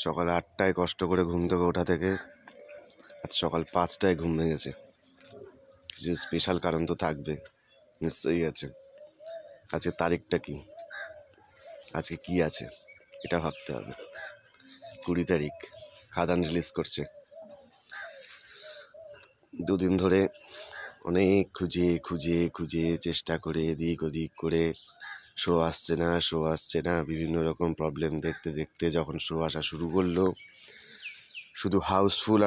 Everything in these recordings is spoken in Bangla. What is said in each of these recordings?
সকাল 8টায় কষ্ট করে ঘুম থেকে ওঠা থেকে আজ সকাল 5টায় ঘুম ভেঙেছে। কিছু স্পেশাল কারণ তো থাকবে, নিশ্চয়ই আছে। আজকে তারিখটা কি, আজকে কি আছে এটা ভাবতে হবে। 20 তারিখ খাদান রিলিজ করছে। দুদিন ধরে অনেক খুঁজে চেষ্টা করে এদিক ওদিক করে শো আসছে না, বিভিন্ন রকম প্রবলেম দেখতে দেখতে যখন শো আসা শুরু করলো, শুধু হাউসফুল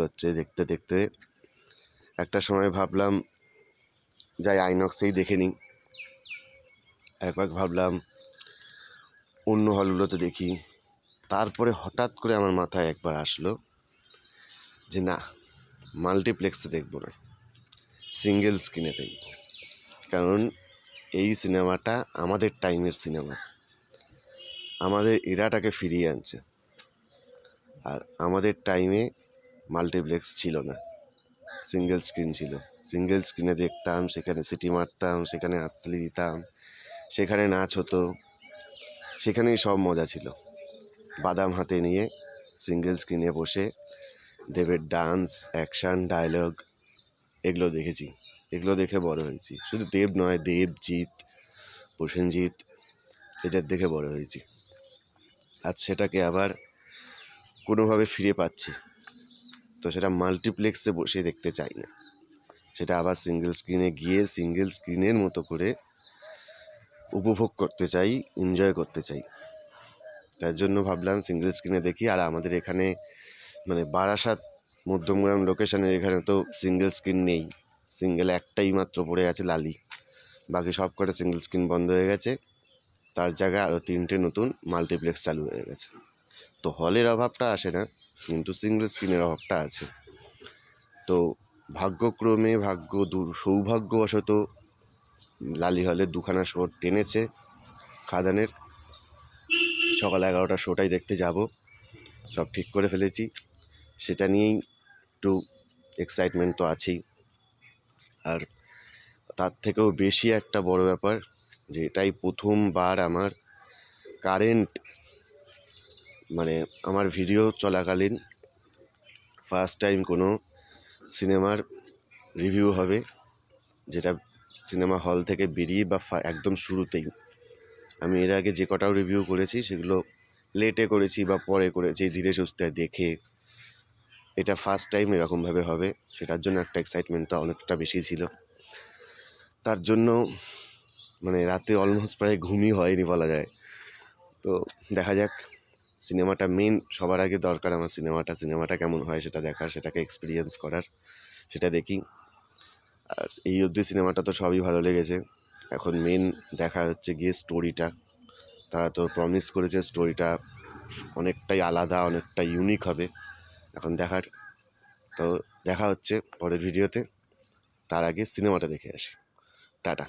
হচ্ছে দেখতে দেখতে একটা সময় ভাবলাম যাই আইনক্সেই দেখে নিই। একবার ভাবলাম অন্য হলগুলোতে দেখি। তারপরে হঠাৎ করে আমার মাথায় একবার আসলো যে না, মাল্টিপ্লেক্সে দেখবো না, সিঙ্গেল স্ক্রিনে দেখব। কারণ এই সিনেমাটা আমাদের টাইমের সিনেমা, আমাদের এরাটাকে ফিরিয়ে আনছে। আর আমাদের টাইমে মাল্টিপ্লেক্স ছিল না, সিঙ্গেল স্ক্রিন ছিল। সিঙ্গেল স্ক্রিনে দেখতাম, সেখানে সিটি মারতাম, সেখানে হাততালি দিতাম, সেখানে নাচ হতো, সেখানেই সব মজা ছিল। বাদাম হাতে নিয়ে সিঙ্গেল স্ক্রিনে বসে দেবের ডান্স, অ্যাকশান, ডায়লগ এগুলো দেখেছি, এগুলো দেখে বড় হয়েছি। শুধু দেব নয়, দেবজিৎ, প্রসেনজিৎ এদের দেখে বড় হয়েছি। আজ সেটাকে আবার কোনোভাবে ফিরে পাচ্ছি, তো সেটা মাল্টিপ্লেক্সে বসে দেখতে চাই না, সেটা আবার সিঙ্গেল স্ক্রিনে গিয়ে সিঙ্গেল স্ক্রিনের মতো করে উপভোগ করতে চাই, এনজয় করতে চাই। তার জন্য ভাবলাম সিঙ্গেল স্ক্রিনে দেখি। আর আমাদের এখানে মানে বারাসাত মধ্যমগ্রাম লোকেশনের এখানে তো সিঙ্গেল স্ক্রিন নেই, সিঙ্গেল একটাই মাত্র পড়ে আছে, লালি। বাকি সব কটা সিঙ্গেল স্ক্রিন বন্ধ হয়ে গেছে, তার জায়গায় আরও 3টে নতুন মাল্টিপ্লেক্স চালু হয়ে গেছে। তো হলের অভাবটা আসে না, কিন্তু সিঙ্গেল স্ক্রিনের অভাবটা আছে। তো ভাগ্যক্রমে সৌভাগ্যবশত লালি হলে 2খানা শো টেনেছে খাদানের। সকাল 11টার শোটাই দেখতে যাব, সব ঠিক করে ফেলেছি। সেটা নিয়েই একটু এক্সাইটমেন্ট তো আছেই। আর তার থেকেও বেশি একটা বড় ব্যাপার যে এটাই প্রথমবার আমার কারেন্ট মানে আমার ভিডিও চলাকালীন ফার্স্ট টাইম কোনো সিনেমার রিভিউ হবে, যেটা সিনেমা হল থেকে বেরিয়ে বা একদম শুরুতেই। আমি এর আগে যে কটাও রিভিউ করেছি সেগুলো লেটে করেছি বা পরে করেছি, ধীরে সুস্থে দেখে। এটা ফার্স্ট টাইম এরকমভাবে হবে, সেটার জন্য একটা এক্সাইটমেন্টটা অনেকটা বেশি ছিল। তার জন্য মানে রাতে অলমোস্ট প্রায় ঘুমই হয়নি বলা যায়। তো দেখা যাক, সিনেমাটা মেন সবার আগে দরকার আমার সিনেমাটা কেমন হয় সেটা দেখার, সেটাকে এক্সপিরিয়েন্স করার, সেটা দেখি। আর এই অবধি সিনেমাটা তো সবই ভালো লেগেছে। এখন মেন দেখা হচ্ছে গিয়ে স্টোরিটা। তারা তো প্রমিস করেছে স্টোরিটা অনেকটাই আলাদা, অনেকটাই ইউনিক হবে। এখন দেখার, তো দেখা হচ্ছে পরের ভিডিওতে। তার আগে সিনেমাটা দেখে আসি। টাটা।